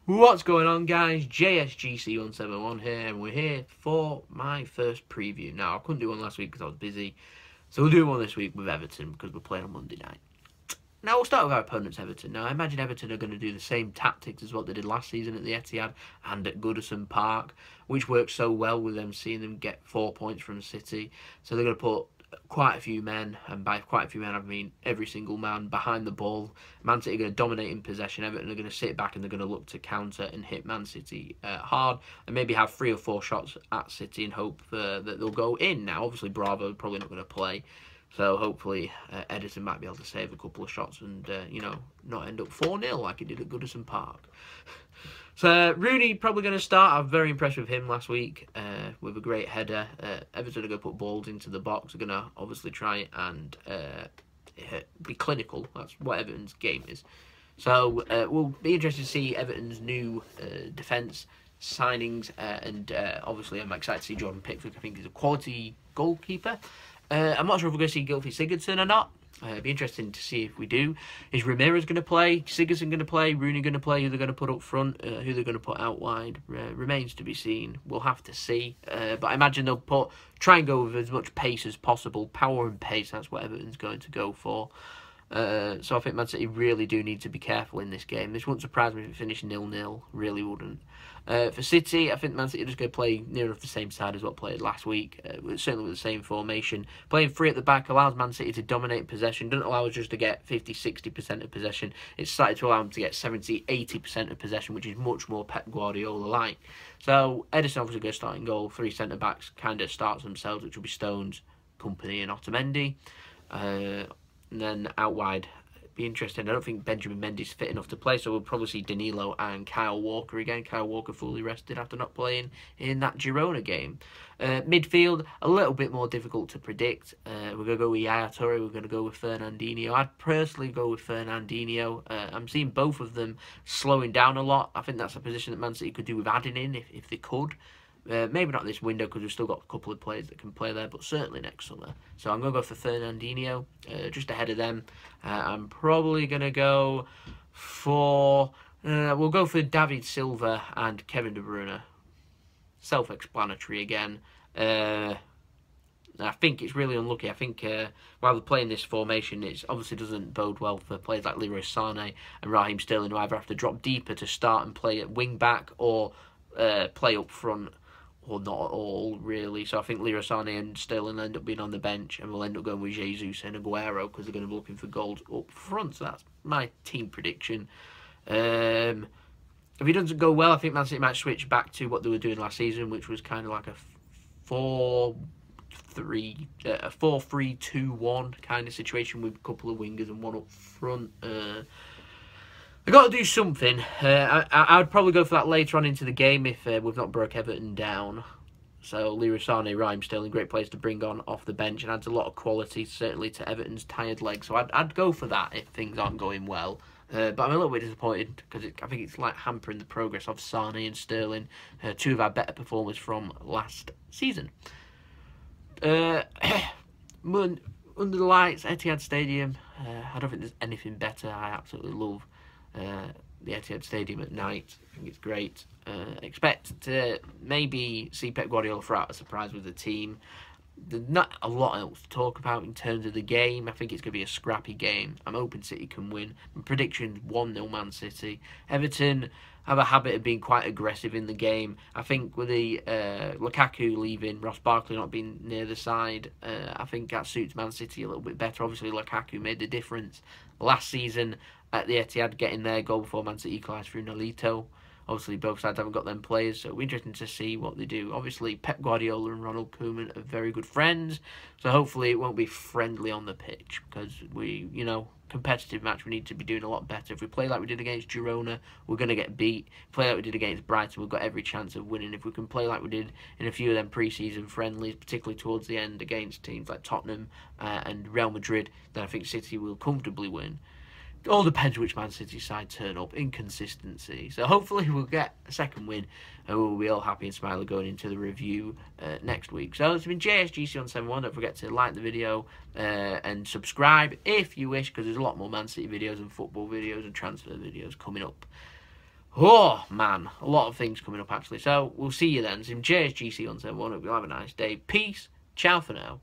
What's going on, guys? JSGC 171 here, and we're here for my first preview. Now, I couldn't do one last week because I was busy, so we'll do one this week with Everton because we're playing on Monday night. Now, we'll start with our opponents, Everton. Now, I imagine Everton are going to do the same tactics as what they did last season at the Etihad and at Goodison Park, which worked so well with them, seeing them get 4 points from City. So they're going to put quite a few men, and by quite a few men I mean every single man behind the ball. Man City are going to dominate in possession. Everton are going to sit back and they're going to look to counter and hit Man City hard, and maybe have 3 or 4 shots at City and hope that they'll go in. Now, obviously, Bravo probably not going to play, so hopefully Edison might be able to save a couple of shots and not end up 4-0 like he did at Goodison Park. So Rooney probably going to start. I'm very impressed with him last week with a great header. Everton are going to put balls into the box. They're going to obviously try and be clinical. That's what Everton's game is. So we'll be interested to see Everton's new defence signings. And obviously I'm excited to see Jordan Pickford. I think he's a quality goalkeeper. I'm not sure if we're going to see Gylfi Sigurdsson or not. It'd be interesting to see if we do. Is Ramirez going to play? Sigurdsson going to play? Rooney going to play? Who they're going to put up front? Who they're going to put out wide? Remains to be seen. We'll have to see. But I imagine they'll try and go with as much pace as possible. Power and pace, that's what Everton's going to go for. So I think Man City really do need to be careful in this game. This wouldn't surprise me if it finished 0-0. Really wouldn't. For City, I think Man City are just going to play near enough the same side as what played last week. Certainly with the same formation. Playing 3 at the back allows Man City to dominate possession. Doesn't allow us just to get 50-60% of possession. It's started to allow them to get 70-80% of possession, which is much more Pep Guardiola-like. So Edison obviously going to start in goal. 3 centre-backs kind of starts themselves, which will be Stones, Kompany and Otamendi. And then out wide, be interesting. I don't think Benjamin Mendy's fit enough to play, so we'll probably see Danilo and Kyle Walker again. Kyle Walker fully rested after not playing in that Girona game. Midfield, a little bit more difficult to predict. We're going to go with Yaya Toure, we're going to go with Fernandinho. I'd personally go with Fernandinho. I'm seeing both of them slowing down a lot. I think that's a position that Man City could do with adding in if they could. Maybe not this window because we've still got a couple of players that can play there, but certainly next summer. So I'm going to go for Fernandinho, just ahead of them. I'm probably going to go for... we'll go for David Silva and Kevin De Bruyne. Self-explanatory again. I think it's really unlucky. I think while they're playing this formation, it obviously doesn't bode well for players like Leroy Sané and Raheem Sterling, who either have to drop deeper to start and play at wing-back or play up front, or not at all, really. So I think Leroy Sané and Sterling will end up being on the bench, and we'll end up going with Jesus and Aguero because they're going to be looking for goals up front. So that's my team prediction. If it doesn't go well, I think Man City might switch back to what they were doing last season, which was kind of like a 4-3-2-1 kind of situation with a couple of wingers and one up front. I've got to do something. I would probably go for that later on into the game if we've not broke Everton down. So Leroy Sané, Raheem Sterling, great players to bring on off the bench and adds a lot of quality, certainly to Everton's tired legs. So I'd go for that if things aren't going well. But I'm a little bit disappointed because I think it's like hampering the progress of Sané and Sterling, 2 of our better performers from last season. Under the lights, Etihad Stadium, I don't think there's anything better. I absolutely love the Etihad Stadium at night. I think it's great. Expect to maybe see Pep Guardiola throw out a surprise with the team. There's not a lot else to talk about in terms of the game. I think it's going to be a scrappy game. I'm hoping City can win. My prediction's 1-0 Man City. Everton have a habit of being quite aggressive in the game. I think with the Lukaku leaving, Ross Barkley not being near the side, I think that suits Man City a little bit better. Obviously, Lukaku made the difference last season at the Etihad, getting their goal before Man City equalised through Nolito. Obviously, both sides haven't got them players, so it'll be interesting to see what they do. Obviously, Pep Guardiola and Ronald Koeman are very good friends, so hopefully it won't be friendly on the pitch because competitive match, we need to be doing a lot better. If we play like we did against Girona, we're going to get beat. Play like we did against Brighton, we've got every chance of winning. If we can play like we did in a few of them pre-season friendlies, particularly towards the end against teams like Tottenham and Real Madrid, then I think City will comfortably win. It all depends which Man City side turn up. Inconsistency. So hopefully we'll get a second win and we'll be all happy and smiley going into the review next week. So it's been JSGC 171. Don't forget to like the video and subscribe if you wish, because there's a lot more Man City videos and football videos and transfer videos coming up. Oh, man. A lot of things coming up, actually. So, we'll see you then. Some JSGC 171. Hope you have a nice day. Peace. Ciao for now.